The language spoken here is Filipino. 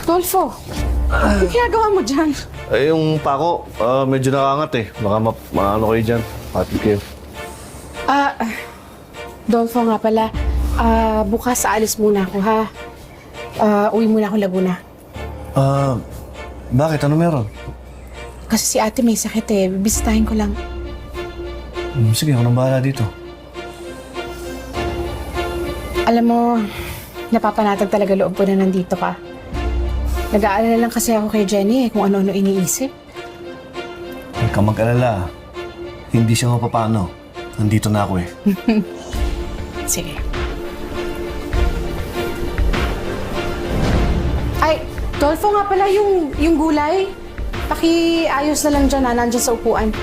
Dolfo, anong ginagawa mo dyan? Eh, yung pako, medyo nakangat eh. Baka maano kayo dyan. Patid kayo. Dolfo nga pala, bukas aalis muna ako ha. Uwi muna ako Laguna. Bakit? Ano meron? Kasi si ate may sakit eh, bibisitahin ko lang. Sige, ako nang bahala dito. Alam mo, napapanatag talaga loob ko na nandito ka. Nag-aalala lang kasi ako kay Jenny kung ano-ano iniisip. Huwag kang mag-alala. Hindi siya mapapano. Nandito na ako eh. Sige. Ay, Dolfo nga pala yung gulay. Pakiayos na lang dyan nandiyan sa upuan.